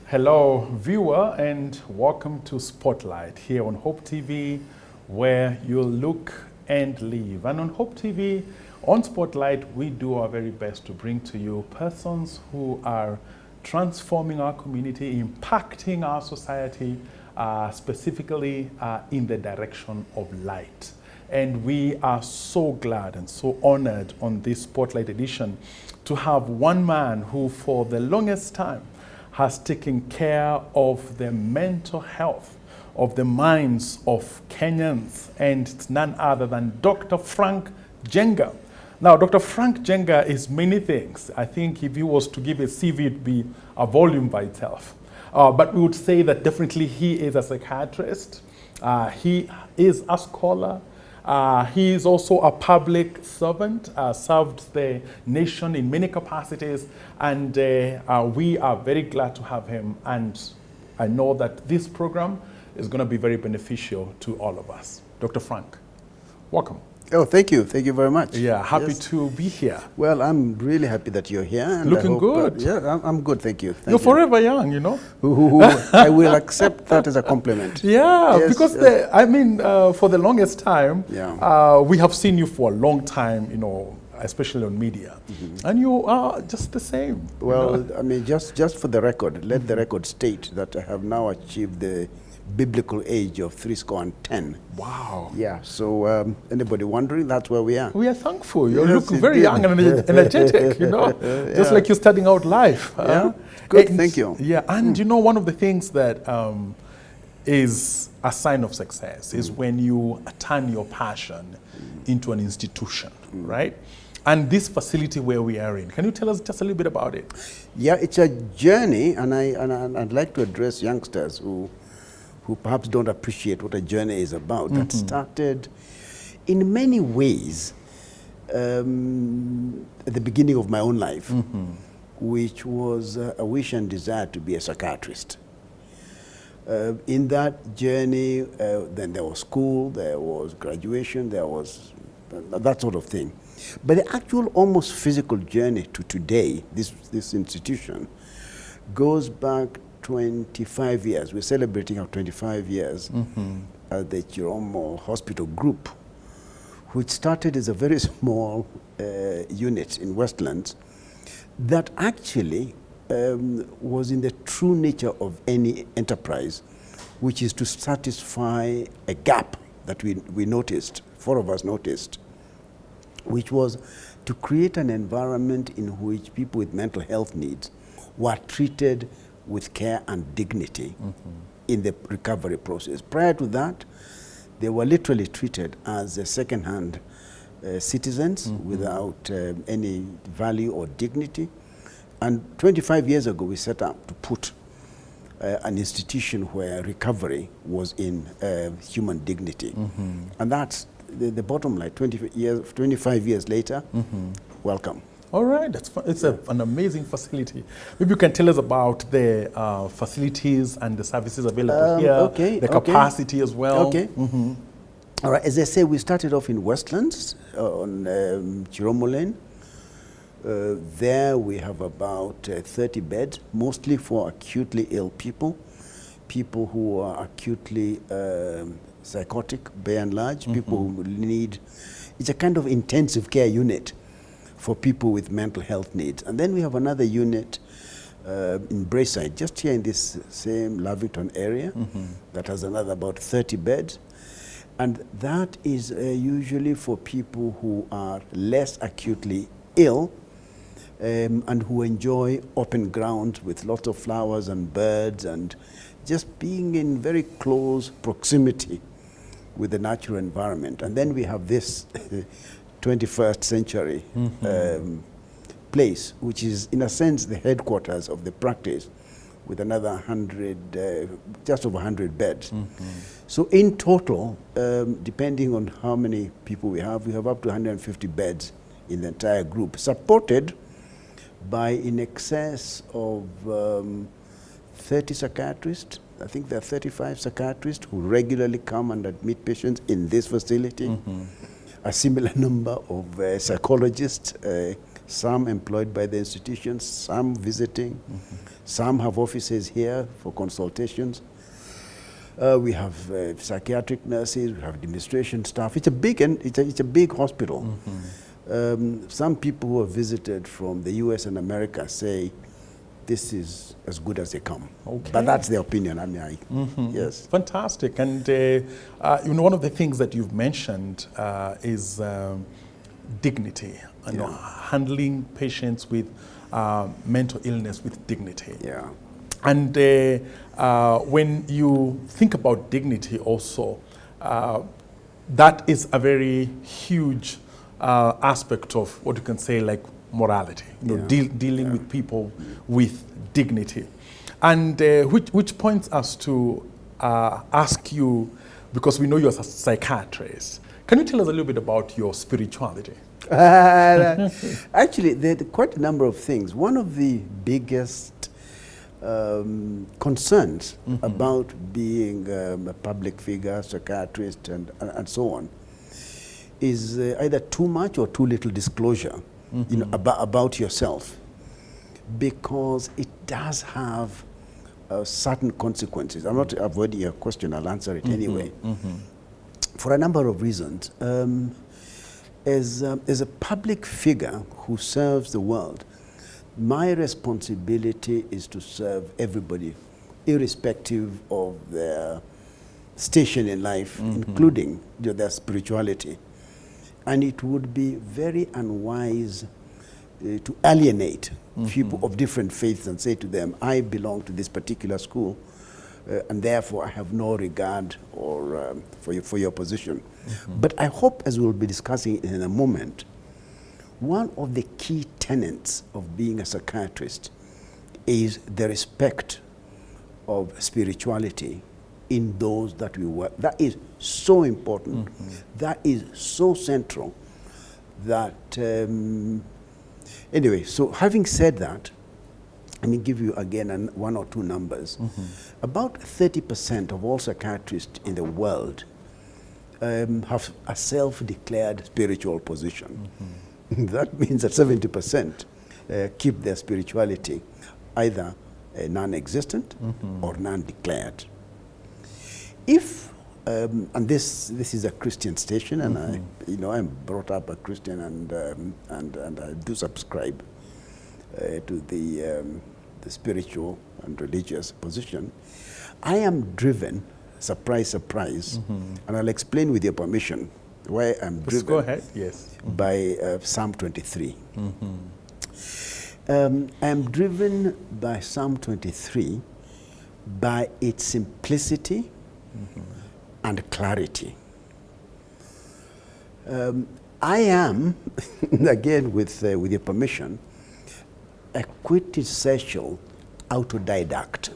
Hello, viewer, and welcome to Spotlight here on Hopetv, where you'll look and live. And on Hopetv, on Spotlight, we do our very best to bring to you persons who are transforming our community, impacting our society, specifically in the direction of light. And we are so glad and so honored on this Spotlight edition to have one man who, for the longest time, has taken care of the mental health of the minds of Kenyans, and it's none other than Dr. Frank Njenga. Now, Dr. Frank Njenga is many things. I think if he was to give a CV, it'd be a volume by itself. But we would say that definitely he is a psychiatrist. He is a scholar. He is also a public servant, served the nation in many capacities, and we are very glad to have him. And I know that this program is going to be very beneficial to all of us. Dr. Frank, welcome. Oh, thank you. Thank you very much. Yeah, happy to be here. Well, I'm really happy that you're here. And Looking good. Yeah, I'm good, thank you. You're forever young, you know. I will accept that as a compliment. Yeah, yes, because for the longest time, we have seen you for a long time, you know, especially on media, and you are just the same. Well, I mean, just for the record, let the record state that I have now achieved the biblical age of 70. Wow. Yeah, so anybody wondering, that's where we are. We are thankful. You Yes, look very young and energetic, you know, just like you're starting out life. Yeah, good, And, thank you. Yeah, and you know, one of the things that is a sign of success is when you turn your passion into an institution, right? And this facility where we are in, can you tell us just a little bit about it? Yeah, it's a journey, and I'd like to address youngsters who perhaps don't appreciate what a journey is about. That started in many ways at the beginning of my own life, which was a wish and desire to be a psychiatrist. In that journey, then there was school, there was graduation, there was that sort of thing. But the actual almost physical journey to today, this institution, goes back 25 years. We're celebrating our 25 years at the Chiromo Hospital Group, which started as a very small unit in Westlands that actually was in the true nature of any enterprise, which is to satisfy a gap that we noticed, four of us noticed, which was to create an environment in which people with mental health needs were treated with care and dignity in the recovery process. Prior to that, they were literally treated as second-hand citizens without any value or dignity. And 25 years ago, we set up to put an institution where recovery was in human dignity. And that's the bottom line. 25 years later, welcome. All right, it's an amazing facility. Maybe you can tell us about the facilities and the services available here, the capacity as well. Okay. All right, as I say, we started off in Westlands on Chiromo Lane. There we have about 30 beds, mostly for acutely ill people who are acutely psychotic, by and large, people who need, it's a kind of intensive care unit for people with mental health needs. And then we have another unit in Braeside, just here in this same Lavington area, that has another about 30 beds. And that is usually for people who are less acutely ill and who enjoy open grounds with lots of flowers and birds and just being in very close proximity with the natural environment. And then we have this 21st century place, which is in a sense the headquarters of the practice, with another 100, just over 100 beds. So in total, depending on how many people we have up to 150 beds in the entire group, supported by in excess of 30 psychiatrists. I think there are 35 psychiatrists who regularly come and admit patients in this facility. A similar number of psychologists, some employed by the institutions, some visiting, Some have offices here for consultations. We have psychiatric nurses, we have administration staff. It's a big, it's a big hospital. Some people who have visited from the US and America say this is as good as they come. Okay. But that's their opinion. I mean, yes. Fantastic. And you know, one of the things that you've mentioned is dignity. You know, handling patients with mental illness with dignity. Yeah. And when you think about dignity also, that is a very huge aspect of what you can say like morality, you know, dealing with people with dignity. And which points us to ask you, because we know you're a psychiatrist, can you tell us a little bit about your spirituality? Actually, there are quite a number of things. One of the biggest concerns about being a public figure, psychiatrist, and so on, is either too much or too little disclosure, you know, about yourself, because it does have certain consequences. I'm not avoiding your question, I'll answer it anyway. For a number of reasons. As a public figure who serves the world, my responsibility is to serve everybody, irrespective of their station in life, including their spirituality. And it would be very unwise to alienate people of different faiths and say to them, I belong to this particular school, and therefore I have no regard or for your position. But I hope, as we'll be discussing in a moment, one of the key tenets of being a psychiatrist is the respect of spirituality in those that we work. That is so important. That is so central that, anyway, so having said that, let me give you again one or two numbers. About 30% of all psychiatrists in the world have a self-declared spiritual position. That means that 70% keep their spirituality either non-existent or non-declared. If, and this is a Christian station, and I'm brought up a Christian, and I do subscribe to the spiritual and religious position. I am driven, surprise, surprise, and I'll explain with your permission why I'm driven. Go ahead, yes. By Psalm 23. I'm driven by Psalm 23 by its simplicity and clarity. I am, again with your permission, a quintessential autodidact.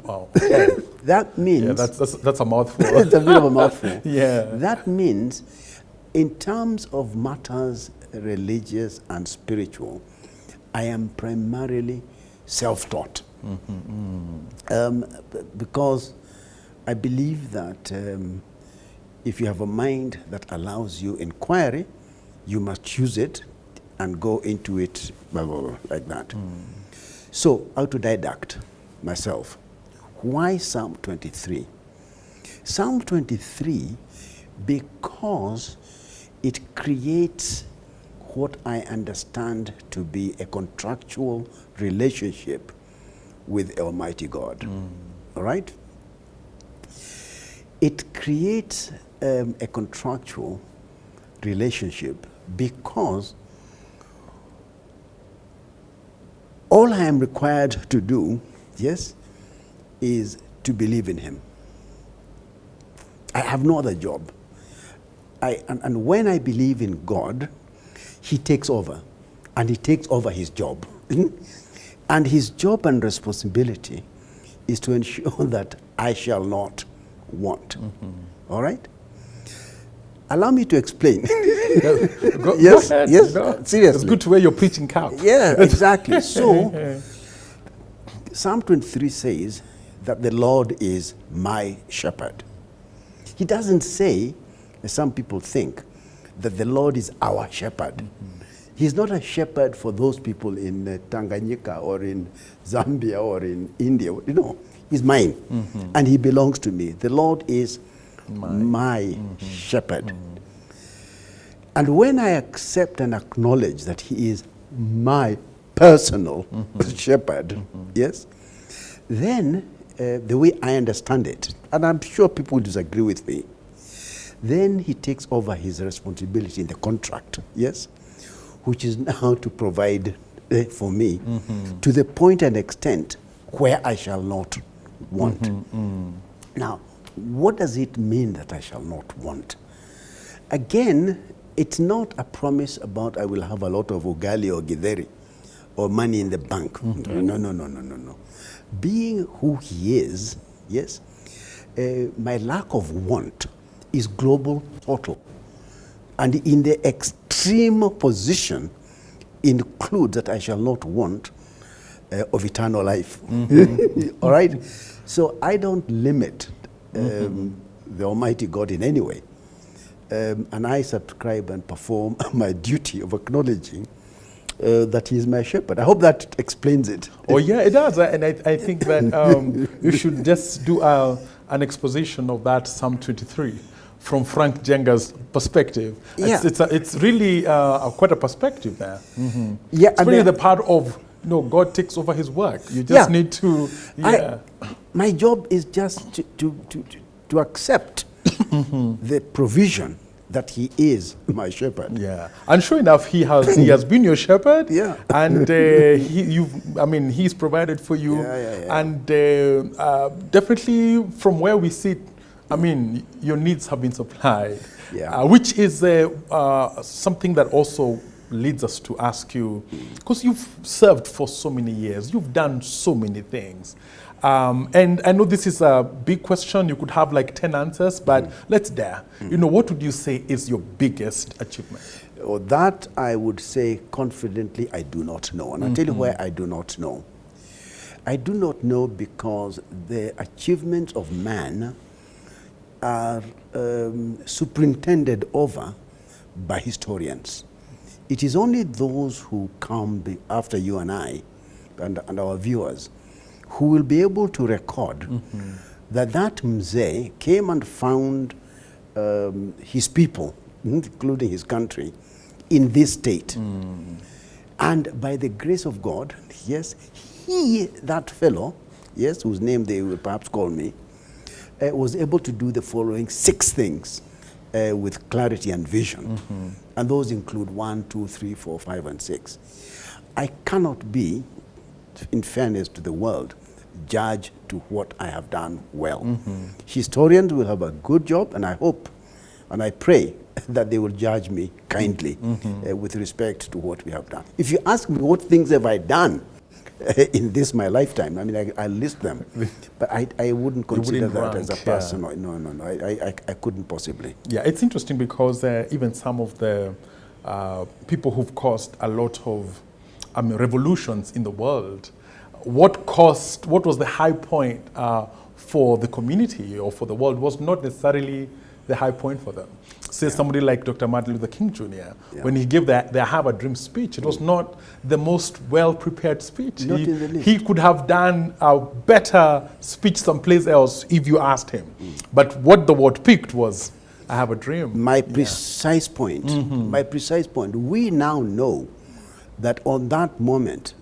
Wow. That means... Yeah, that's a mouthful. It's a bit of a mouthful. Yeah. That means, in terms of matters religious and spiritual, I am primarily self-taught. Because I believe that if you have a mind that allows you inquiry, you must choose it and go into it like that. So, autodidact myself. Why Psalm 23? Psalm 23, because it creates what I understand to be a contractual relationship with Almighty God. All right? It creates a contractual relationship because all I am required to do, yes, is to believe in Him. I have no other job. And when I believe in God, He takes over, and He takes over His job. And His job and responsibility is to ensure that I shall not want. All right? Allow me to explain. Go Yes, ahead. yes, No, seriously. It's good to wear your preaching cap. Yeah, exactly. So, Psalm 23 says that the Lord is my shepherd. He doesn't say, as some people think, that the Lord is our shepherd. He's not a shepherd for those people in Tanganyika or in Zambia or in India. You know, he's mine, and he belongs to me. The Lord is my shepherd. And when I accept and acknowledge that he is my personal shepherd, yes, then the way I understand it, and I'm sure people will disagree with me, then he takes over his responsibility in the contract, yes, which is now to provide for me to the point and extent where I shall not want. Now, what does it mean that I shall not want? Again, it's not a promise about I will have a lot of ugali or githeri or money in the bank. No. Being who he is, yes, my lack of want is global total. And in the extreme position includes that I shall not want of eternal life. All right? So I don't limit the Almighty God in any way. And I subscribe and perform my duty of acknowledging that he is my shepherd. I hope that explains it. Oh yeah, it does. And I think that you should just do an exposition of that Psalm 23 from Frank Njenga's perspective. Yeah. It's really quite a perspective there. Yeah, it's really the part of, God takes over his work. You just need to, my job is just to accept the provision that he is my shepherd. Yeah, and sure enough, he has been your shepherd. Yeah, and he's provided for you. And definitely from where we sit, your needs have been supplied. Yeah, which is something that also leads us to ask you, because you've served for so many years, you've done so many things. And I know this is a big question. You could have like 10 answers, but let's dare. What would you say is your biggest achievement? That I would say confidently, I do not know. And I'll tell you why I do not know. I do not know because the achievements of man are superintended over by historians. It is only those who come after you and I and our viewers who will be able to record that Mzee came and found his people, including his country, in this state. And by the grace of God, yes, that fellow, yes, whose name they will perhaps call me, was able to do the following 6 things with clarity and vision. And those include 1, 2, 3, 4, 5, and 6. I cannot be, in fairness to the world, judge to what I have done well. Historians will have a good job, and I hope and I pray that they will judge me kindly with respect to what we have done. If you ask me what things have I done in this my lifetime, I list them, but I wouldn't consider that as a personal. No, I couldn't possibly. Yeah, it's interesting because even some of the people who've caused a lot of revolutions in the world, what was the high point for the community or for the world was not necessarily the high point for them. Say somebody like Dr. Martin Luther King Jr., when he gave the I Have a Dream speech, it was not the most well-prepared speech. He could have done a better speech someplace else if you asked him. But what the word picked was, I have a dream. My precise point, we now know that on that moment,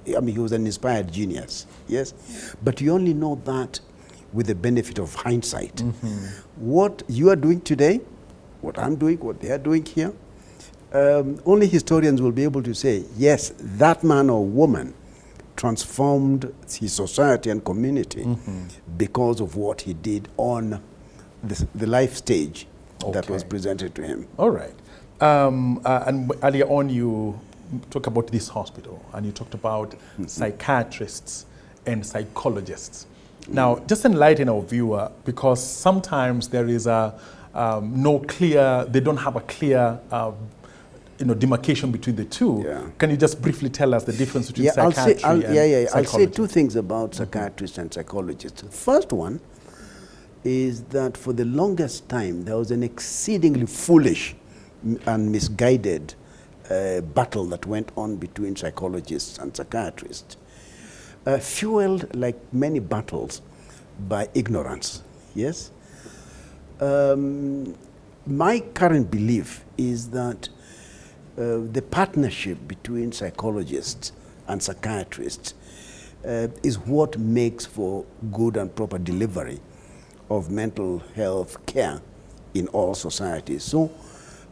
he was an inspired genius, yes? But you only know that with the benefit of hindsight. What you are doing today, what I'm doing, what they are doing here, only historians will be able to say, yes, that man or woman transformed his society and community because of what he did on the life stage that was presented to him. All right. And earlier on, you talk about this hospital, and you talked about psychiatrists and psychologists. Now, just enlighten our viewer, because sometimes there is they don't have a clear demarcation between the two. Can you just briefly tell us the difference between psychiatry and psychology? I'll say 2 things about psychiatrists and psychologists. The first one is that for the longest time, there was an exceedingly foolish and misguided battle that went on between psychologists and psychiatrists, fueled, like many battles, by ignorance. Yes? My current belief is that the partnership between psychologists and psychiatrists is what makes for good and proper delivery of mental health care in all societies. So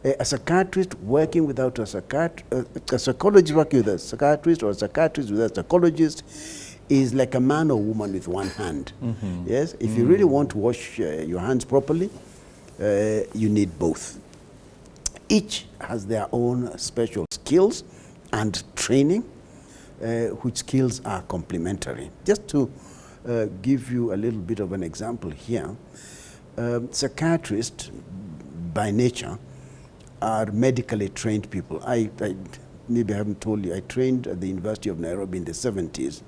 a psychiatrist working without a psychologist working with a psychiatrist, or a psychiatrist with a psychologist, is like a man or woman with one hand. Yes, if you really want to wash your hands properly, you need both. Each has their own special skills and training, which skills are complementary. Just to give you a little bit of an example here, psychiatrists by nature are medically trained people. I maybe I haven't told you, I trained at the University of Nairobi in the 70s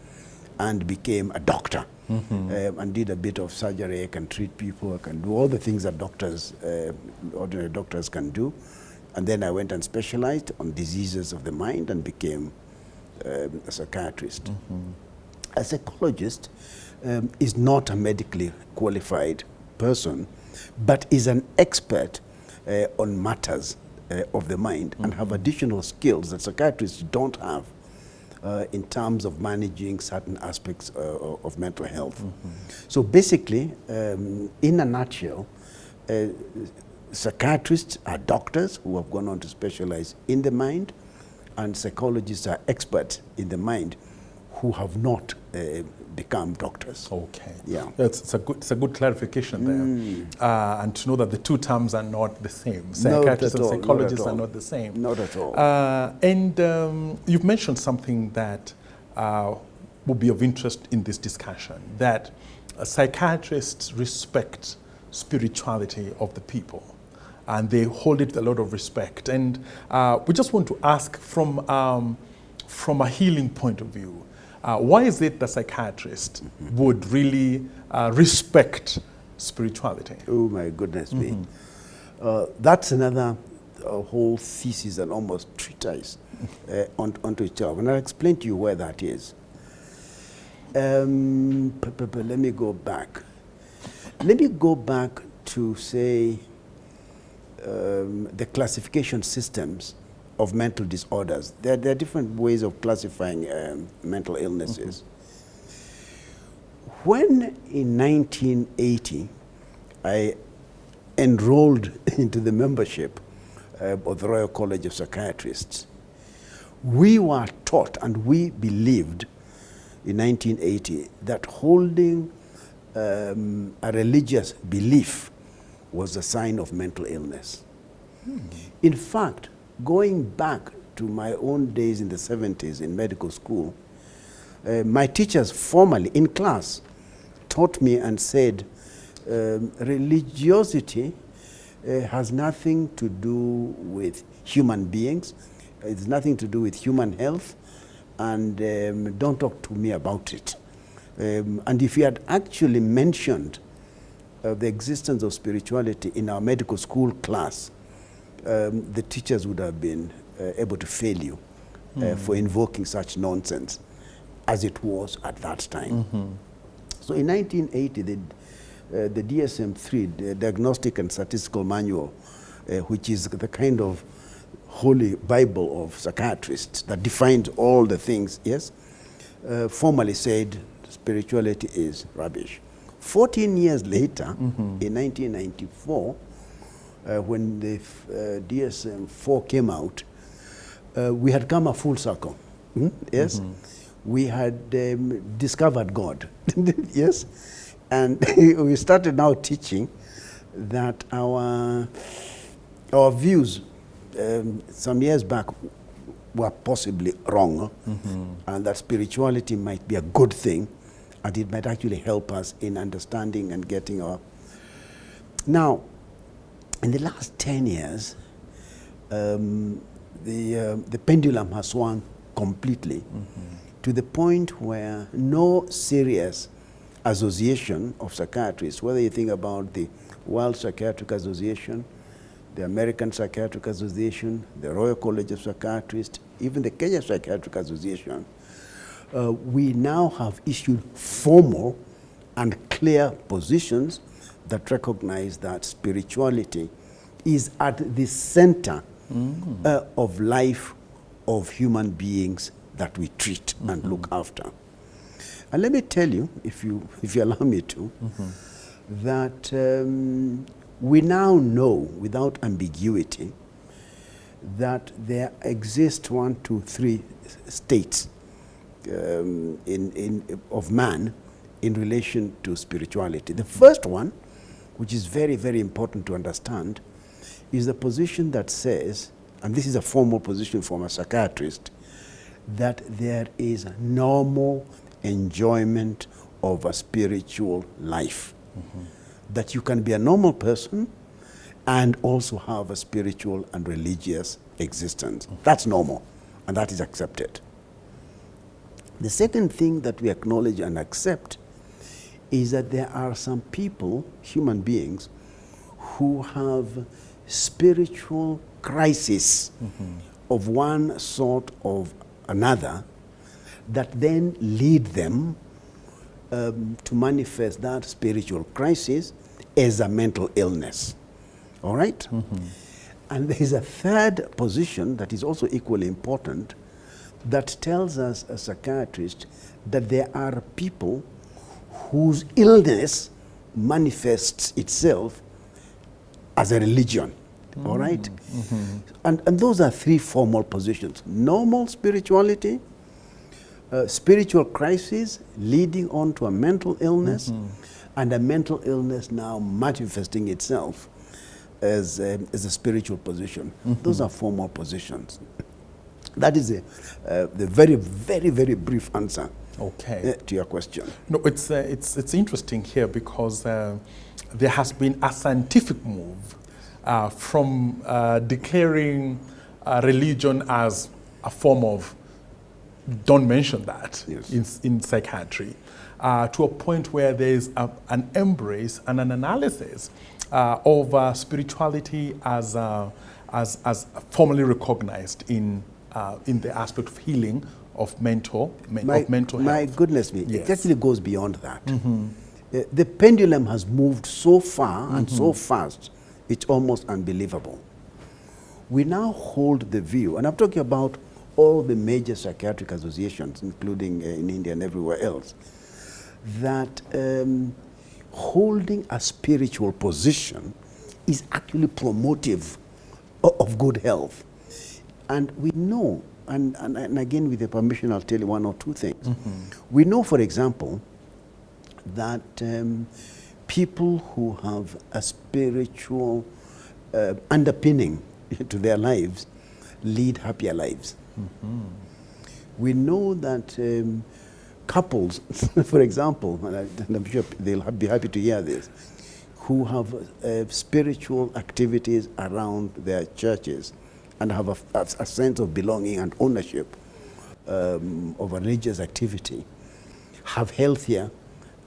and became a doctor, and did a bit of surgery. I can treat people, I can do all the things that doctors, ordinary doctors can do. And then I went and specialized on diseases of the mind and became a psychiatrist. A psychologist is not a medically qualified person, but is an expert on matters of the mind, and have additional skills that psychiatrists don't have in terms of managing certain aspects of mental health. So basically, in a nutshell, psychiatrists are doctors who have gone on to specialize in the mind, and psychologists are experts in the mind who have not become doctors. Okay. Yeah. It's a good clarification there. And to know that the two terms are not the same. Psychiatrists and psychologists are not the same. Not at all. And you've mentioned something that would be of interest in this discussion, that psychiatrists respect spirituality of the people, and they hold it with a lot of respect. And we just want to ask from a healing point of view, why is it that psychiatrists would really respect spirituality? Oh my goodness me. That's another whole thesis and almost treatise onto itself. And I'll explain to you where that is. Let me go back. Let me go back to, say, the classification systems of mental disorders. There are different ways of classifying mental illnesses. When in 1980 I enrolled into the membership of the Royal College of Psychiatrists, we were taught and we believed in 1980 that holding a religious belief was a sign of mental illness. In fact, going back to my own days in the 70s in medical school, my teachers formally in class taught me and said, religiosity has nothing to do with human beings, it's nothing to do with human health, and don't talk to me about it. And if you had actually mentioned the existence of spirituality in our medical school class, the teachers would have been able to fail you for invoking such nonsense as it was at that time. So in 1980, the DSM-3, the Diagnostic and Statistical Manual, which is the kind of holy Bible of psychiatrists that defines all the things, yes, formally said spirituality is rubbish. 14 years later, in 1994, when the DSM-4 came out, we had come a full circle. Yes, we had discovered God. Yes, and we started now teaching that our views some years back were possibly wrong, and that spirituality might be a good thing, and it might actually help us in understanding and getting our... Now, in the last 10 years, the pendulum has swung completely to the point where no serious association of psychiatrists, whether you think about the World Psychiatric Association, the American Psychiatric Association, the Royal College of Psychiatrists, even the Kenya Psychiatric Association, we now have issued formal and clear positions that recognize that spirituality is at the center of life of human beings that we treat and look after. And let me tell you, if you allow me to, that we now know without ambiguity that there exist 1, 2, 3 states of man in relation to spirituality. The first one, which is very, very important to understand, is the position that says, and this is a formal position from a psychiatrist, that there is normal enjoyment of a spiritual life. That you can be a normal person and also have a spiritual and religious existence. That's normal, and that is accepted. The second thing that we acknowledge and accept is that there are some people, human beings, who have spiritual crisis of one sort or another that then lead them to manifest that spiritual crisis as a mental illness. All right? And there is a third position that is also equally important that tells us as psychiatrists that there are people whose illness manifests itself as a religion. All right? And those are 3 formal positions. Normal spirituality, spiritual crisis leading on to a mental illness, and a mental illness now manifesting itself as a spiritual position. Those are formal positions. That is the very, very, very brief answer to your question. No, it's interesting here because there has been a scientific move from declaring religion as a form of, don't mention that, in psychiatry, to a point where there is an embrace and an analysis of spirituality as formally recognized in the aspect of healing of mental health. My goodness me, it actually goes beyond that. The pendulum has moved so far and so fast, it's almost unbelievable. We now hold the view, and I'm talking about all the major psychiatric associations, including in India and everywhere else, that holding a spiritual position is actually promotive of good health. And we know, and again with your permission I'll tell you 1 or 2 things. We know, for example, that people who have a spiritual underpinning to their lives lead happier lives. We know that couples, for example, and I'm sure they'll be happy to hear this, who have spiritual activities around their churches and have a sense of belonging and ownership of religious activity, have healthier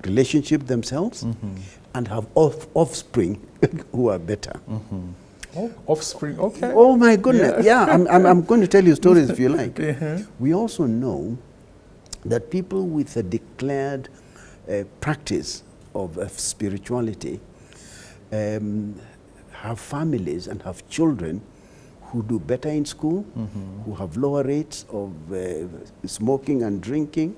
relationship themselves and have offspring who are better. Oh, offspring, okay. Oh my goodness, yeah, I'm going to tell you stories if you like. We also know that people with a declared practice of spirituality have families and have children who do better in school, who have lower rates of smoking and drinking,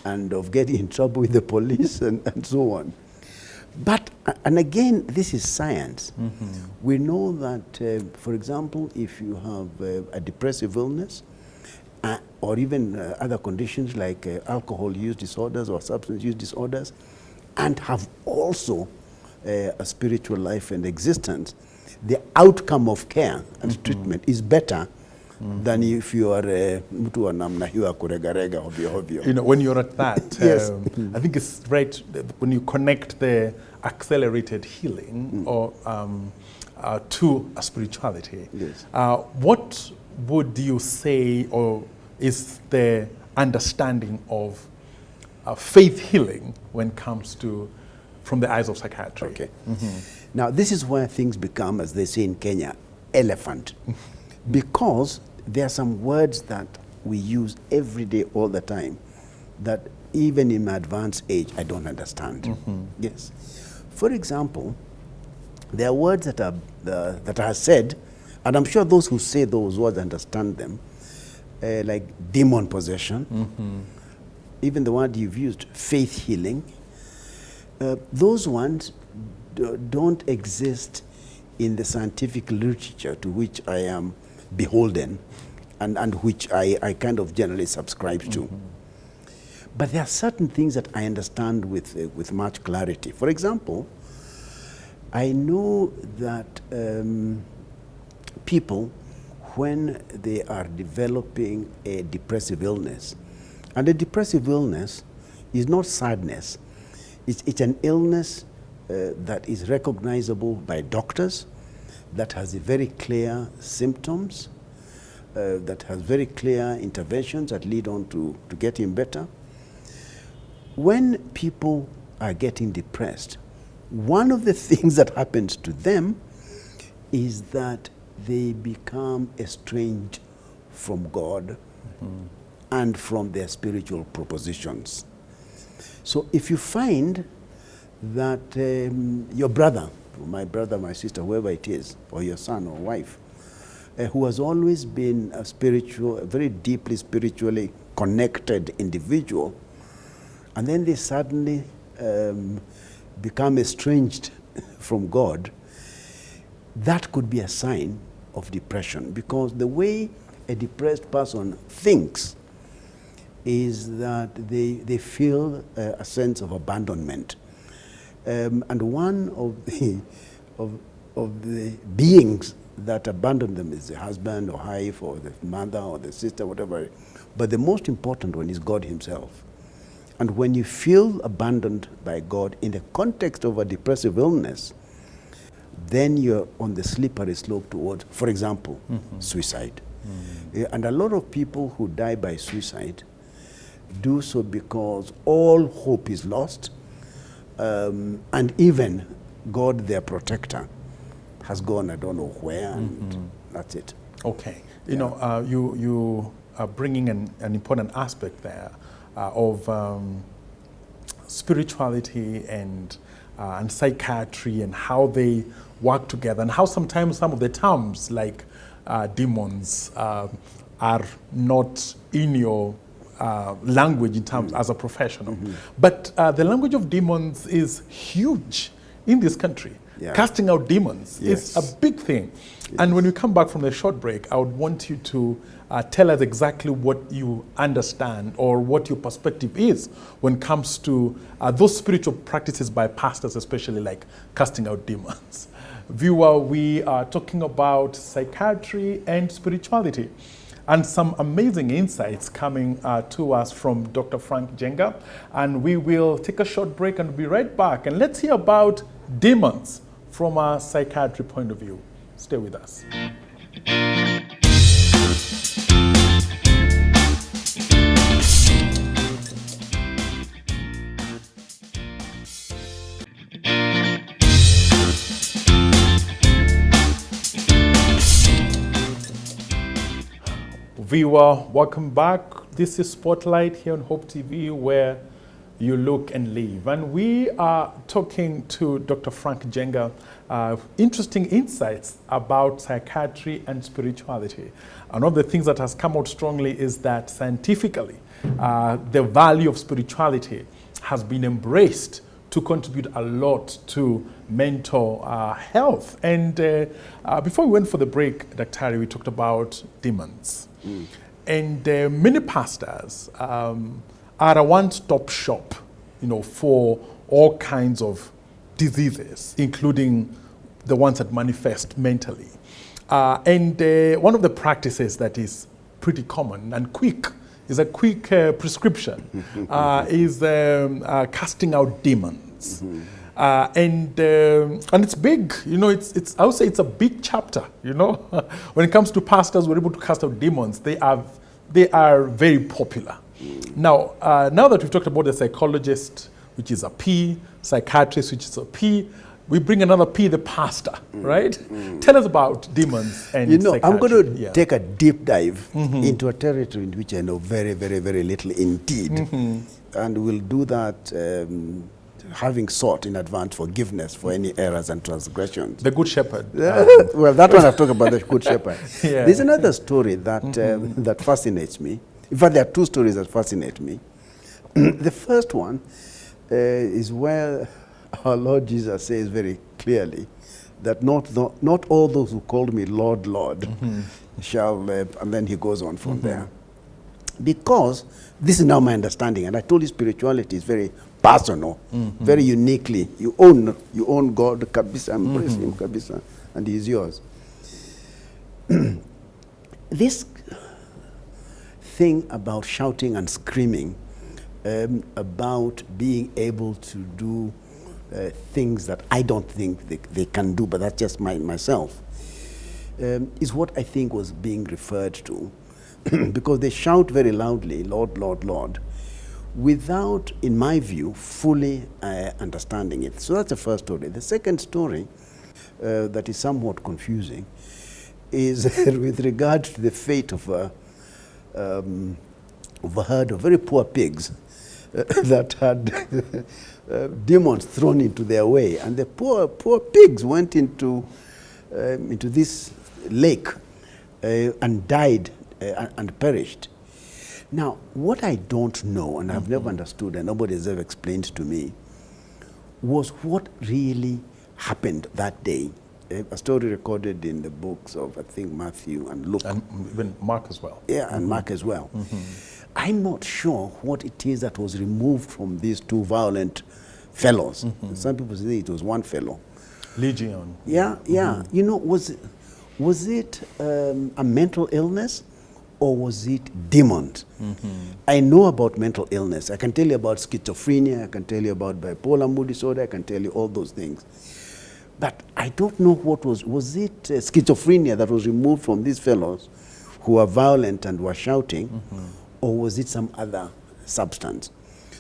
and of getting in trouble with the police and so on. But, and again, this is science. We know that, for example, if you have a depressive illness, or even other conditions like alcohol use disorders or substance use disorders, and have also a spiritual life and existence, the outcome of care and treatment is better than if you are mtu wa namna hiyo kuregarega ovyo. You know, when you're at that, Yes. I think it's right when you connect the accelerated healing or to a spirituality. Yes. What would you say, or is the understanding of faith healing when it comes to from the eyes of psychiatry. Okay. Now, this is where things become, as they say in Kenya, elephant. Because there are some words that we use every day, all the time, that even in my advanced age, I don't understand. Yes. For example, there are words that are said, and I'm sure those who say those words understand them, like demon possession, even the word you've used, faith healing. Those ones don't exist in the scientific literature to which I am beholden and which I kind of generally subscribe to. But there are certain things that I understand with much clarity. For example, I know that people, when they are developing a depressive illness, and a depressive illness is not sadness, it's an illness that is recognizable by doctors, that has a very clear symptoms, that has very clear interventions that lead on to getting better. When people are getting depressed, one of the things that happens to them is that they become estranged from God and from their spiritual propositions. So if you find that your brother, my brother, my sister, whoever it is, or your son or wife, who has always been a very deeply spiritually connected individual, and then they suddenly become estranged from God, that could be a sign of depression, because the way a depressed person thinks is that they feel a sense of abandonment. And one of the beings that abandon them is the husband or wife or the mother or the sister, whatever. But the most important one is God himself. And when you feel abandoned by God in the context of a depressive illness, then you're on the slippery slope towards, for example, suicide. And a lot of people who die by suicide do so because all hope is lost, and even God, their protector, has gone I don't know where, and that's it. Okay. You know, you are bringing an important aspect there of spirituality and psychiatry and how they work together, and how sometimes some of the terms like demons are not in your language in terms as a professional. But the language of demons is huge in this country. Casting out demons is a big thing. And when we come back from the short break, I would want you to tell us exactly what you understand or what your perspective is when it comes to those spiritual practices by pastors, especially like casting out demons. Viewer, we are talking about psychiatry and spirituality, and some amazing insights coming to us from Dr. Frank Njenga. And we will take a short break and be right back. And let's hear about demons from a psychiatry point of view. Stay with us. Viewer, welcome back. This is Spotlight here on Hopetv, where you look and live. And we are talking to Dr. Frank Njenga, interesting insights about psychiatry and spirituality. And one of the things that has come out strongly is that scientifically, the value of spirituality has been embraced to contribute a lot to mental health. And before we went for the break, Dr. we talked about demons. And many pastors are a one-stop shop, you know, for all kinds of diseases, including the ones that manifest mentally. And one of the practices that is pretty common and quick is a quick prescription, is casting out demons. And it's big, you know, I would say it's a big chapter, you know. When it comes to pastors who are able to cast out demons, they are very popular. Now that we've talked about the psychologists, which is a P, psychiatrist, which is a P. We bring another P, the pastor, right? Tell us about demons and psychiatry. I'm going to take a deep dive into a territory in which I know very, very, very little indeed. And we'll do that having sought in advance forgiveness for any errors and transgressions. The Good Shepherd. Well, that one I've talked about, the Good Shepherd. Yeah. There's another story that, that fascinates me. In fact, there are two stories that fascinate me. The first one is where our Lord Jesus says very clearly that not all those who called me Lord, Lord shall, and then he goes on from there. Because this is now my understanding, and I told you spirituality is very personal, very uniquely. You own God, kabisa, embrace him, kabisa, and he is yours. This thing about shouting and screaming, about being able to do things that I don't think they can do, but that's just myself, is what I think was being referred to. Because they shout very loudly, Lord, Lord, Lord, without, in my view, fully understanding it. So that's the first story. The second story that is somewhat confusing is with regard to the fate of a herd of very poor pigs that had demons thrown into their way. And the poor pigs went into this lake and died and perished. Now, what I don't know, and I've never understood, and nobody has ever explained to me, was what really happened that day. A story recorded in the books of, I think, Matthew and Luke. And even Mark as well. Yeah, and Mark as well. I'm not sure what it is that was removed from these two violent fellows. Some people say it was one fellow. Legion. Yeah, yeah. You know, was it a mental illness? Or was it demons? I know about mental illness. I can tell you about schizophrenia. I can tell you about bipolar mood disorder. I can tell you all those things. But I don't know what was it schizophrenia that was removed from these fellows who were violent and were shouting, or was it some other substance?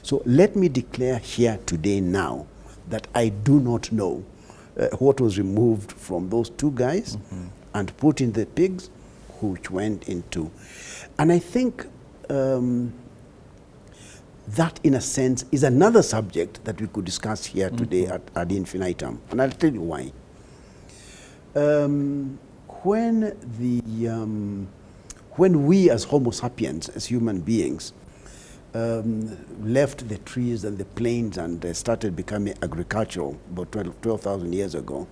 So let me declare here today now that I do not know what was removed from those two guys and put in the pigs, which went into. And I think that, in a sense, is another subject that we could discuss here today ad infinitum. And I'll tell you why. When we as Homo sapiens, as human beings, left the trees and the plains and started becoming agricultural about 12,000 years ago,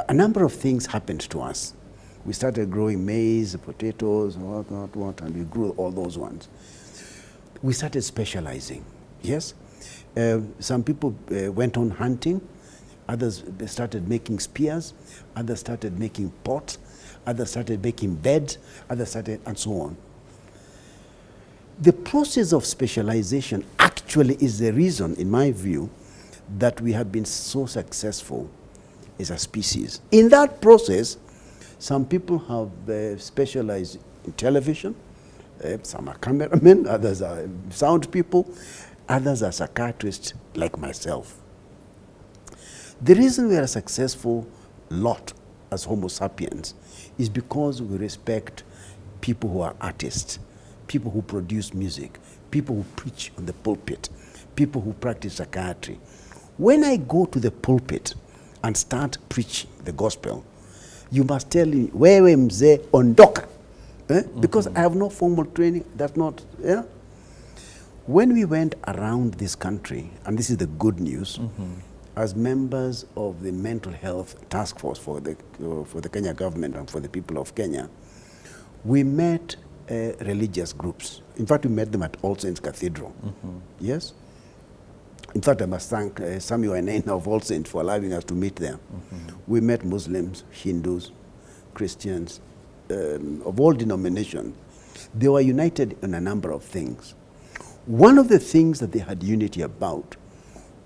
a number of things happened to us. We started growing maize, potatoes, what, and we grew all those ones. We started specializing, yes? Some people went on hunting, others started making spears, others started making pots, others started making beds, others started, and so on. The process of specialization actually is the reason, in my view, that we have been so successful as a species. In that process, some people have specialized in television, some are cameramen, others are sound people, others are psychiatrists like myself. The reason we are a successful lot as Homo sapiens is because we respect people who are artists, people who produce music, people who preach on the pulpit, people who practice psychiatry. When I go to the pulpit and start preaching the gospel, you must tell me, wewe mzee ondoka. Because I have no formal training, that's not, yeah? When we went around this country, and this is the good news, as members of the mental health task force for the Kenya government and for the people of Kenya, we met religious groups. In fact, we met them at All Saints Cathedral, yes? In fact, I must thank Samuel and of All Saints for allowing us to meet there. We met Muslims, Hindus, Christians, of all denominations. They were united in a number of things. One of the things that they had unity about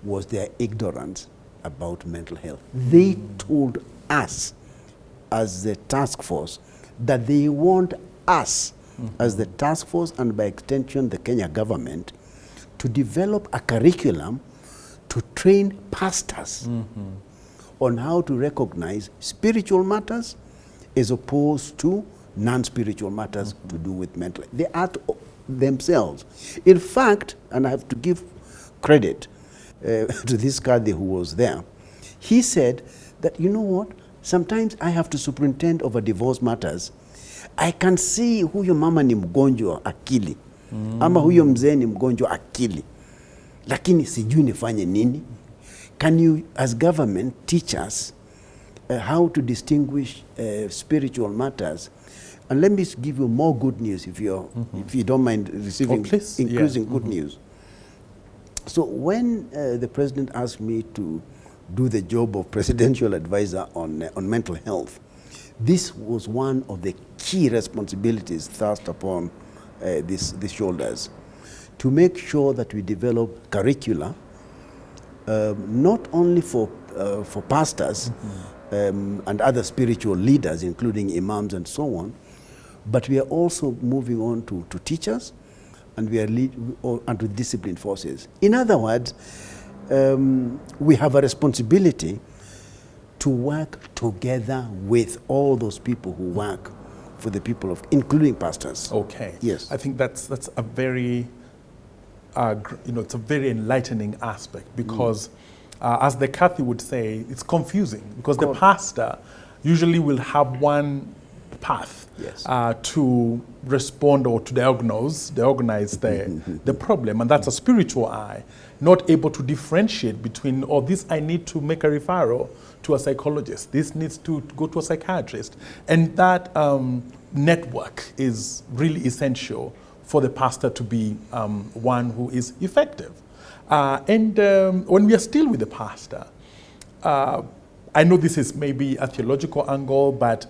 was their ignorance about mental health. They told us as the task force that they want us as the task force, and by extension the Kenya government, to develop a curriculum to train pastors on how to recognize spiritual matters as opposed to non-spiritual matters to do with mental. They are themselves. In fact, and I have to give credit to this Kadhi who was there, he said that, you know what, sometimes I have to superintend over divorce matters. I can see huyo mama ni mgonjwa akili, ama huyo mzee ni mgonjwa akili, lakini sijui nifanye nini. Can you, as government, teach us how to distinguish spiritual matters? And let me give you more good news if you don't mind receiving increasing good news. So when the president asked me to do the job of presidential advisor on mental health, this was one of the key responsibilities thrust upon these shoulders, to make sure that we develop curricula not only for pastors and other spiritual leaders, including imams and so on, but we are also moving on to teachers, and we are and to disciplined forces. In other words, we have a responsibility to work together with all those people who work for the people of, including pastors. Okay. Yes. I think that's a very, it's a very enlightening aspect, because as the Kathy would say, it's confusing, because the pastor usually will have one path to respond or to diagnose the problem, and that's a spiritual eye, not able to differentiate between, oh, this I need to make a referral to a psychologist, this needs to go to a psychiatrist, and that network is really essential for the pastor to be one who is effective. And when we are still with the pastor, I know this is maybe a theological angle, but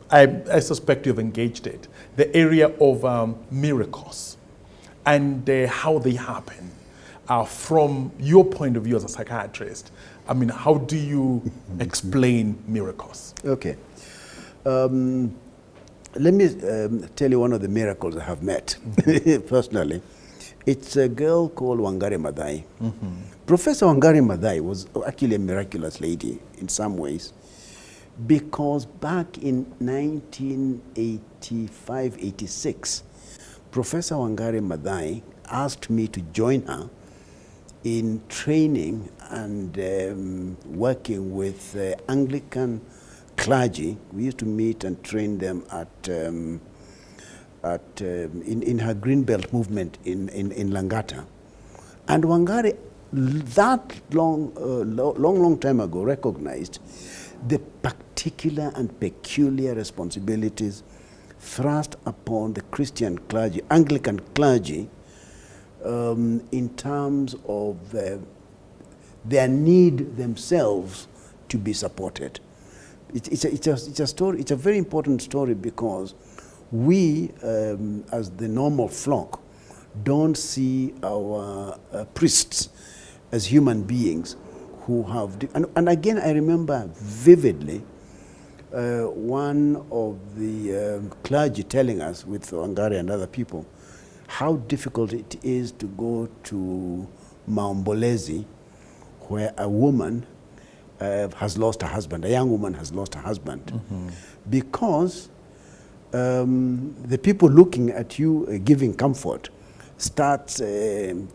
I suspect you've engaged it. The area of miracles and how they happen. From your point of view as a psychiatrist, I mean, how do you explain miracles? Okay. Let me tell you one of the miracles I have met personally. It's a girl called WANGARI MAATHAI. Professor WANGARI MAATHAI was actually a miraculous lady in some ways, because back in 1985-86, Professor WANGARI MAATHAI asked me to join her in training and working with Anglican clergy. We used to meet and train them in her Greenbelt movement in Langata. And WANGARI, that long time ago, recognized the particular and peculiar responsibilities thrust upon the Christian clergy, Anglican clergy, in terms of their need themselves to be supported. It's a story. It's a very important story, because we, as the normal flock, don't see our priests as human beings who have... And again, I remember vividly one of the clergy telling us, with WANGARI and other people, how difficult it is to go to Maombolezi, where a woman has lost her husband, a young woman has lost her husband, because the people looking at you giving comfort start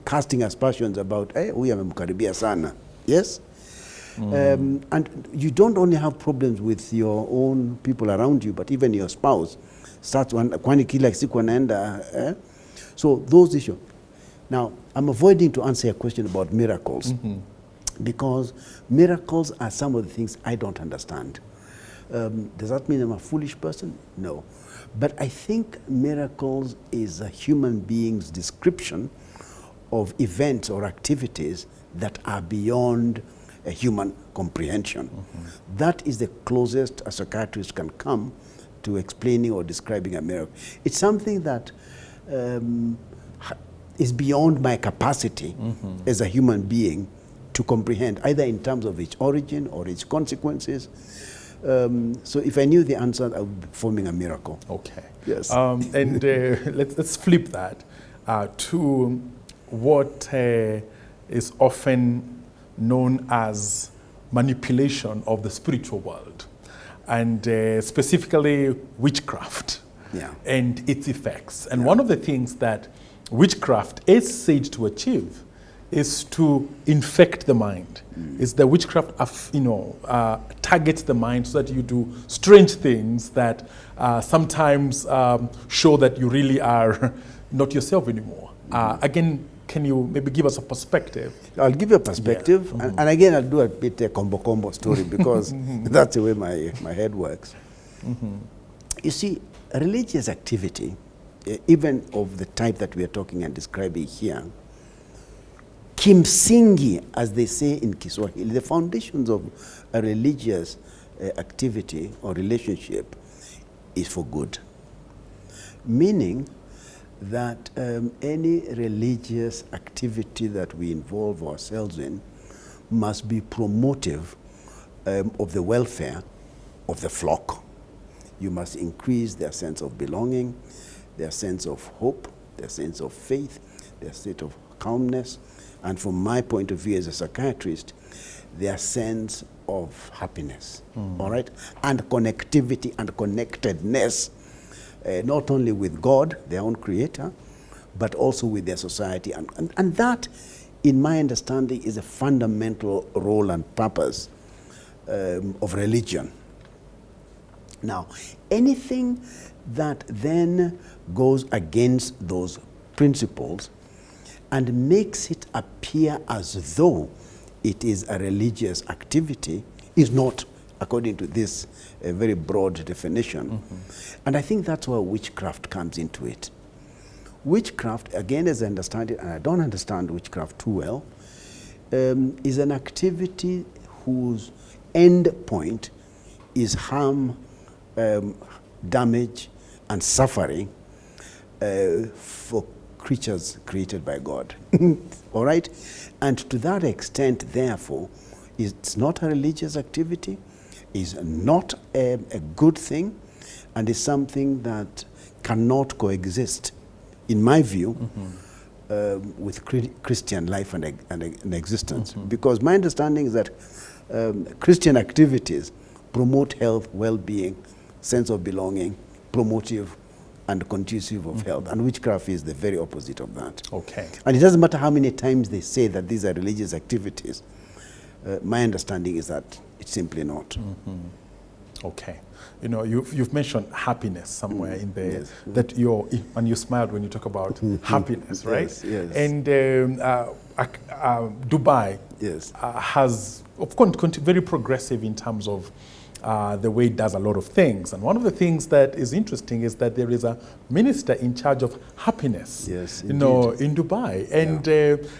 casting aspersions about, hey, huyu amemkaribia sana. Yes? And you don't only have problems with your own people around you, but even your spouse starts, kwani kila siku anaenda. So those issues. Now, I'm avoiding to answer a question about miracles, because miracles are some of the things I don't understand. Does that mean I'm a foolish person? No. But I think miracles is a human being's description of events or activities that are beyond a human comprehension. That is the closest a psychiatrist can come to explaining or describing a miracle. It's something that is beyond my capacity as a human being to comprehend, either in terms of its origin or its consequences. So if I knew the answer, I would be performing a miracle. Okay. Yes. And let's flip that to what is often known as manipulation of the spiritual world, and specifically witchcraft and its effects. And one of the things that witchcraft is said to achieve is to infect the mind. Is the witchcraft, targets the mind so that you do strange things that sometimes show that you really are not yourself anymore. Again, can you maybe give us a perspective? I'll give you a perspective, and again, I'll do a bit a combo story because that's the way my head works. You see, religious activity, even of the type that we are talking and describing here, kimsingi, as they say in Kiswahili, the foundations of a religious activity or relationship is for good. Meaning that any religious activity that we involve ourselves in must be promotive of the welfare of the flock. You must increase their sense of belonging, their sense of hope, their sense of faith, their state of calmness, and from my point of view as a psychiatrist, their sense of happiness, all right? And connectivity and connectedness, not only with God, their own creator, but also with their society. And that, in my understanding, is a fundamental role and purpose of religion. Now, anything that then goes against those principles and makes it appear as though it is a religious activity is not, according to this very broad definition. And I think that's where witchcraft comes into it. Witchcraft, again, as I understand it, and I don't understand witchcraft too well, is an activity whose end point is harm, damage, and suffering for creatures created by God. All right? And to that extent, therefore, it's not a religious activity, is not a good thing, and is something that cannot coexist, in my view, with Christian life and existence. Because my understanding is that Christian activities promote health, well-being, sense of belonging, promotive and conducive of health. And witchcraft is the very opposite of that. Okay. And it doesn't matter how many times they say that these are religious activities. My understanding is that it's simply not. Okay. You know, you've mentioned happiness somewhere in there, that and you smiled when you talk about happiness, right? Yes. And Dubai has, of course, very progressive in terms of the way it does a lot of things. And one of the things that is interesting is that there is a minister in charge of happiness, in Dubai. And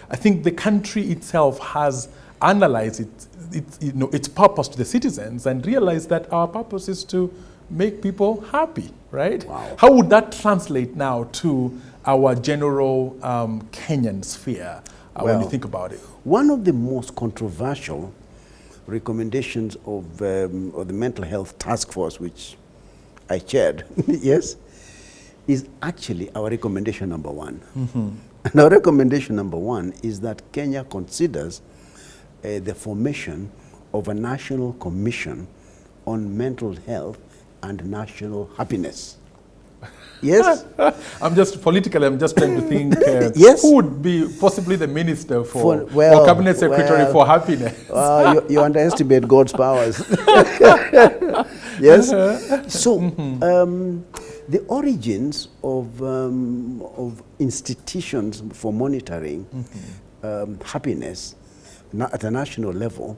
I think the country itself has analyzed its purpose to the citizens and realized that our purpose is to make people happy, right? Wow. How would that translate now to our general Kenyan sphere when you think about it? One of the most controversial recommendations of the Mental Health Task Force, which I chaired, is actually our recommendation number one. And our recommendation number one is that Kenya considers the formation of a national commission on mental health and national happiness. Yes? I'm just trying to think who would be possibly the minister or cabinet secretary for happiness. You underestimate God's powers. Yes? So, the origins of institutions for monitoring happiness at a national level,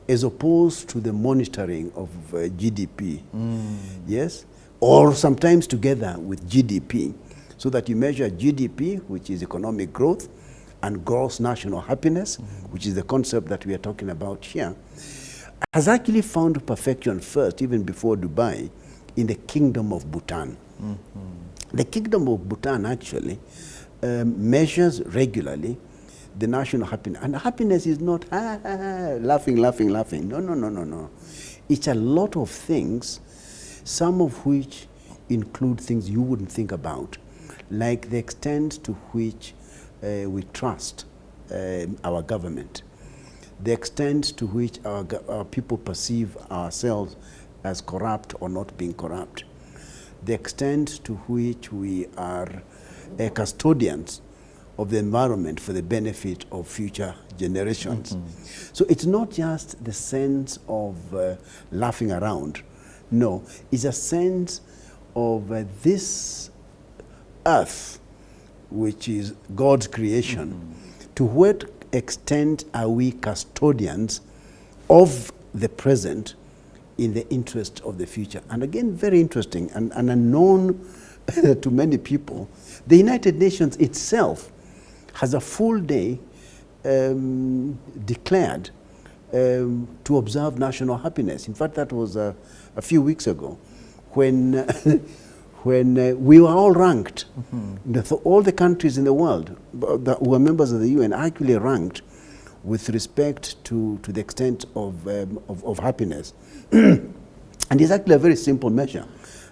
as opposed to the monitoring of GDP, yes? Or sometimes together with GDP, so that you measure GDP, which is economic growth, and gross national happiness, which is the concept that we are talking about here, has actually found perfection first, even before Dubai, in the Kingdom of Bhutan. The Kingdom of Bhutan actually measures regularly the national happiness. And happiness is not laughing. No. It's a lot of things, some of which include things you wouldn't think about, like the extent to which we trust our government, the extent to which our people perceive ourselves as corrupt or not being corrupt, the extent to which we are custodians of the environment for the benefit of future generations. So it's not just the sense of laughing around. No, it's a sense of this earth, which is God's creation. To what extent are we custodians of the present in the interest of the future? And again, very interesting and unknown to many people, the United Nations itself has a full day declared to observe national happiness. In fact, that was a few weeks ago when, when we were all ranked. All the countries in the world who were members of the UN are actually ranked with respect to the extent of happiness. And it's actually a very simple measure.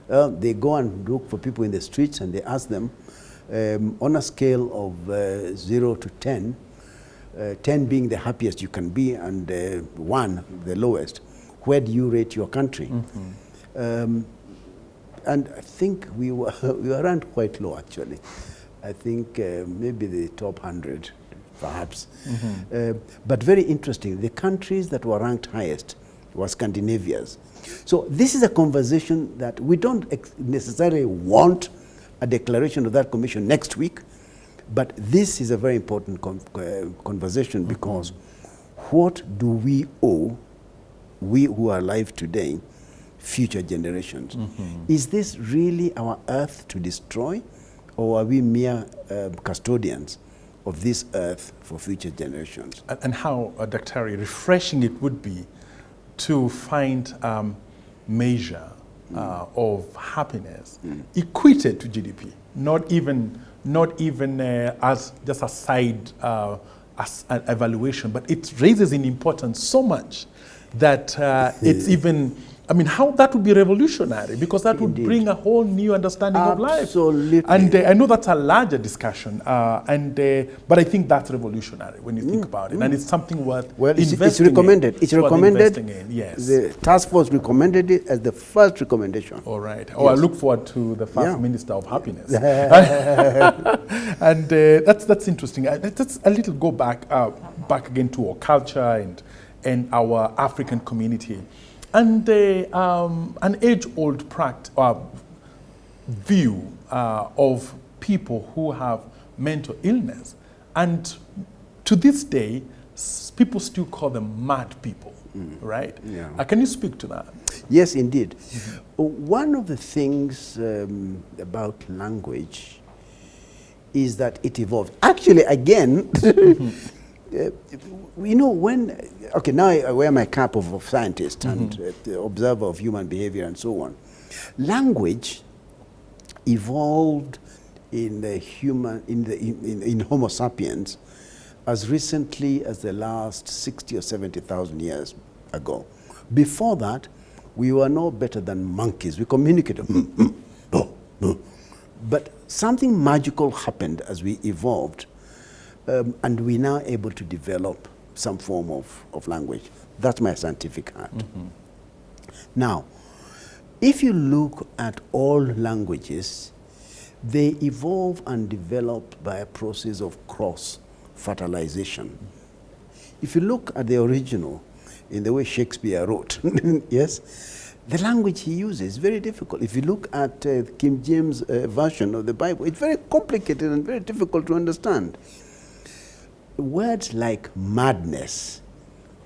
They go and look for people in the streets and they ask them, on a scale of 0 to 10, 10 being the happiest you can be and 1 the lowest, where do you rate your country? And I think we were ranked quite low, actually. I think maybe the top 100, perhaps. But very interesting, the countries that were ranked highest were Scandinavia's. So this is a conversation that we don't necessarily want a declaration of that commission next week, but this is a very important conversation because what do we owe, we who are alive today, future generations? Is this really our earth to destroy, or are we mere custodians of this earth for future generations? And how, Dr. refreshing it would be to find measure of happiness equated to GDP, not even as just a side as an evaluation, but it raises in importance so much that it's even, I mean, how that would be revolutionary, because that would bring a whole new understanding of life. Absolutely. And I know that's a larger discussion, but I think that's revolutionary when you think about it, and it's something worth investing it's recommended. in. It's recommended. Yes. The task force recommended it as the first recommendation. All right. Yes. Oh, I look forward to the first Minister of Happiness. And that's interesting. Let's a little go back again to our culture and our African community. And an age-old view of people who have mental illness. And to this day, people still call them mad people, right? Yeah. Can you speak to that? Yes, indeed. One of the things about language is that it evolves. Actually, again, you know, now I wear my cap of scientist and observer of human behavior and so on. Language evolved in Homo sapiens as recently as the last 60 or 70,000 years ago. Before that, we were no better than monkeys. We communicated. But something magical happened as we evolved. And we're now able to develop some form of language. That's my scientific hat. Now, if you look at all languages, they evolve and develop by a process of cross-fertilization. If you look at the original, in the way Shakespeare wrote, yes, the language he uses is very difficult. If you look at King James' version of the Bible, it's very complicated and very difficult to understand. Words like madness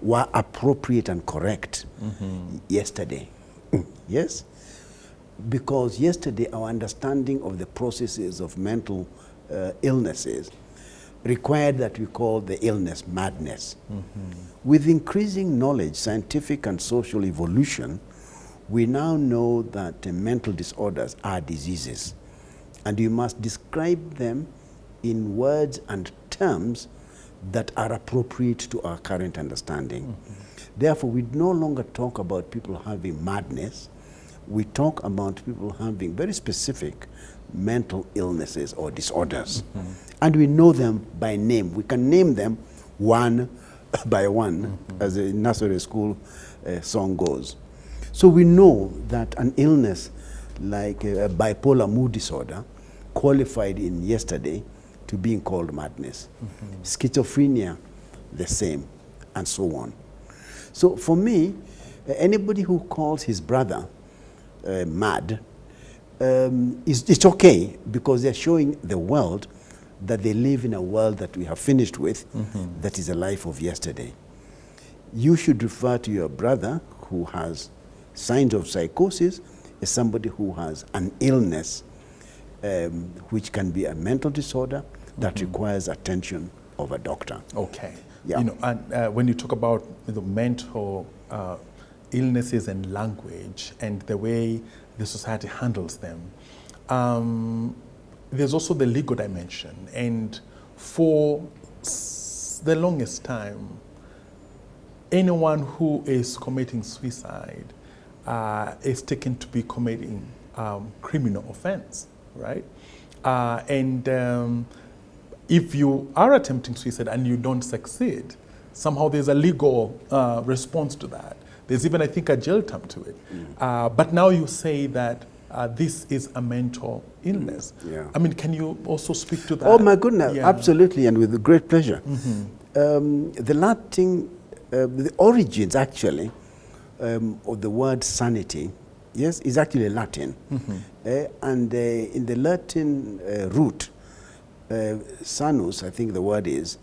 were appropriate and correct yesterday. Yes? Because yesterday our understanding of the processes of mental illnesses required that we call the illness madness. With increasing knowledge, scientific and social evolution, we now know that mental disorders are diseases, and you must describe them in words and terms that are appropriate to our current understanding. Therefore, we no longer talk about people having madness. We talk about people having very specific mental illnesses or disorders. And we know them by name. We can name them one by one, as the nursery school song goes. So we know that an illness like a bipolar mood disorder qualified in yesterday to being called madness. Schizophrenia, the same, and so on. So for me, anybody who calls his brother mad, it's okay, because they're showing the world that they live in a world that we have finished with, that is a life of yesterday. You should refer to your brother who has signs of psychosis as somebody who has an illness, which can be a mental disorder that requires attention of a doctor. Okay. Yeah. You know, and when you talk about the mental illnesses and language and the way the society handles them, there's also the legal dimension. And for the longest time, anyone who is committing suicide is taken to be committing criminal offense, right? If you are attempting suicide and you don't succeed, somehow there's a legal response to that. There's even, I think, a jail term to it. But now you say that this is a mental illness. Yeah. I mean, can you also speak to that? Oh my goodness, Yeah. absolutely, and with great pleasure. The Latin, the origins actually of the word sanity, yes, is actually Latin. And in the Latin root, sanus, I think the word is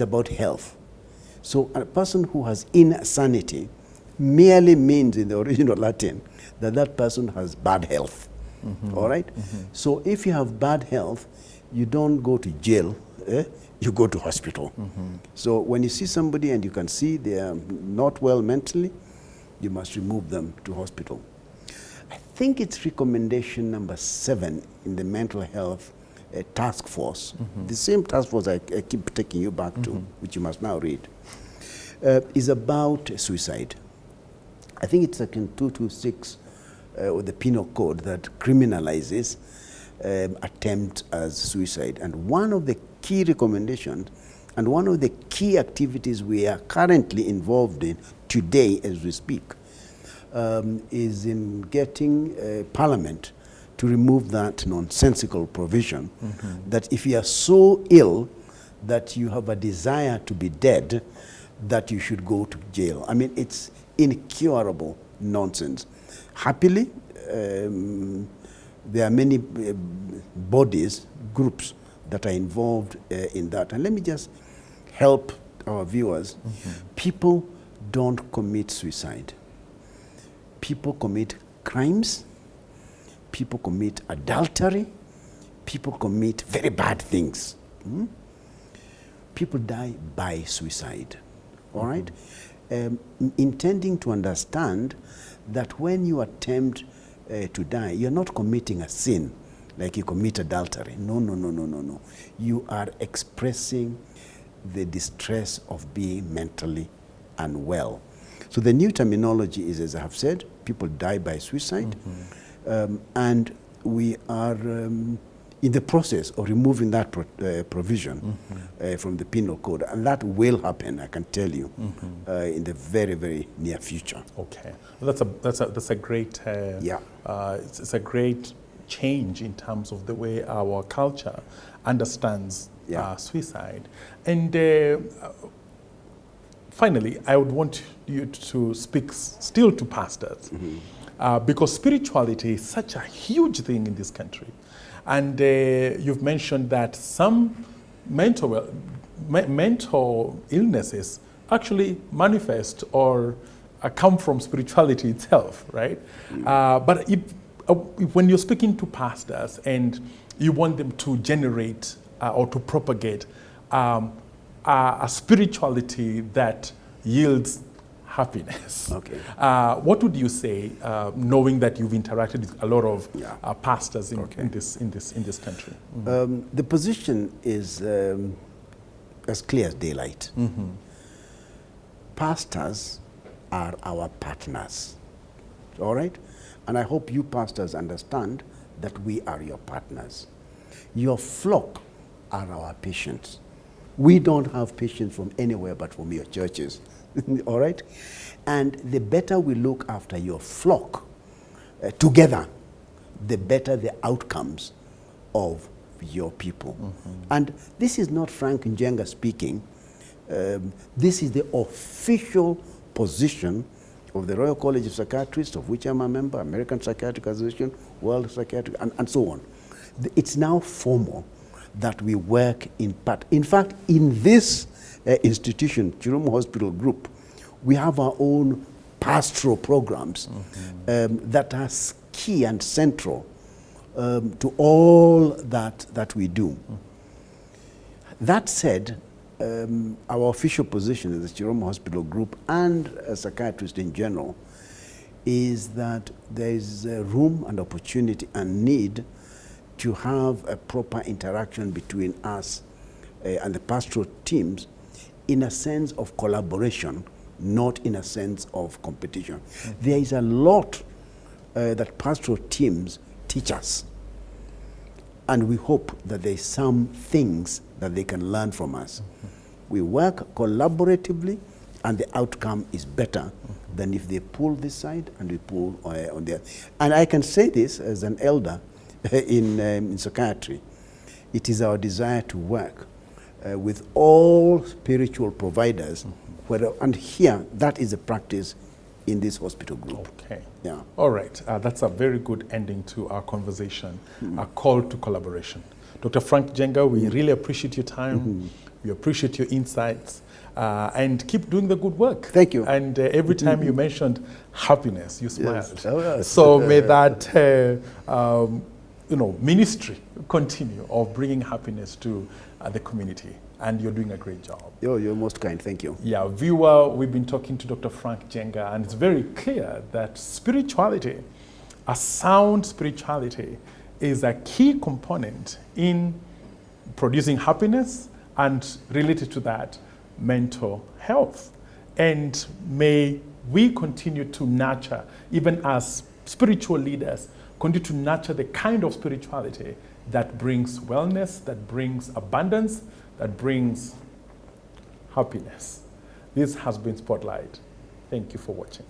about health. So a person who has insanity merely means in the original Latin that that person has bad health. All right? So if you have bad health, you don't go to jail, you go to hospital. So when you see somebody and you can see they are not well mentally, you must remove them to hospital. I think it's recommendation number 7 in the mental health task force, the same task force I keep taking you back to, which you must now read, is about suicide. I think it's section 226 of the Penal Code that criminalizes attempt as suicide. And one of the key recommendations and one of the key activities we are currently involved in today as we speak is in getting Parliament to remove that nonsensical provision that if you are so ill that you have a desire to be dead, that you should go to jail. I mean, it's incurable nonsense. Happily, there are many bodies, groups that are involved in that. And let me just help our viewers. People don't commit suicide. People commit crimes. People commit adultery. People commit very bad things. People die by suicide. All right? Intending to understand that when you attempt to die, you're not committing a sin like you commit adultery. No, no, no, no, no, no. You are expressing the distress of being mentally unwell. So the new terminology is, as I have said, people die by suicide. And we are in the process of removing that provision from the Penal Code. And that will happen, I can tell you, in the very, very near future. Okay. Well, that's a great, it's a great change in terms of the way our culture understands suicide. And finally, I would want you to speak still to pastors, because spirituality is such a huge thing in this country. And you've mentioned that some mental illnesses actually manifest or come from spirituality itself, right? But when you're speaking to pastors and you want them to generate or to propagate a spirituality that yields happiness, what would you say, knowing that you've interacted with a lot of pastors in this country? The position is as clear as daylight. Pastors are our partners, all right? And I hope you pastors understand that we are your partners. Your flock are our patients. We don't have patients from anywhere but from your churches. All right? And the better we look after your flock together, the better the outcomes of your people. And this is not Frank Njenga speaking. This is the official position of the Royal College of Psychiatrists, of which I'm a member, American Psychiatric Association, World Psychiatric, and so on. It's now formal that we work in part. In fact, in this institution, Chiromo Hospital Group, we have our own pastoral programs that are key and central to all that we do. That said, our official position as the Chiromo Hospital Group and a psychiatrist in general is that there is room and opportunity and need to have a proper interaction between us and the pastoral teams in a sense of collaboration, not in a sense of competition. There is a lot that pastoral teams teach us, and we hope that there's some things that they can learn from us. We work collaboratively, and the outcome is better than if they pull this side and we pull on the other. And I can say this as an elder in psychiatry. It is our desire to work with all spiritual providers, and here that is a practice in this hospital group. Okay. Yeah. All right. That's a very good ending to our conversation, a call to collaboration. Dr. Frank Njenga, we really appreciate your time. We appreciate your insights. And keep doing the good work. Thank you. And every time you mentioned happiness, you smiled. Yes. Oh, yes. So may that ministry continue of bringing happiness to the community. And you're doing a great job. You're most kind. Thank you. Yeah, viewer, we've been talking to Dr. Frank Njenga, and it's very clear that spirituality, a sound spirituality, is a key component in producing happiness and related to that, mental health. And may we continue to nurture, even as spiritual leaders, continue to nurture the kind of spirituality that brings wellness, that brings abundance, that brings happiness. This has been Spotlight. Thank you for watching.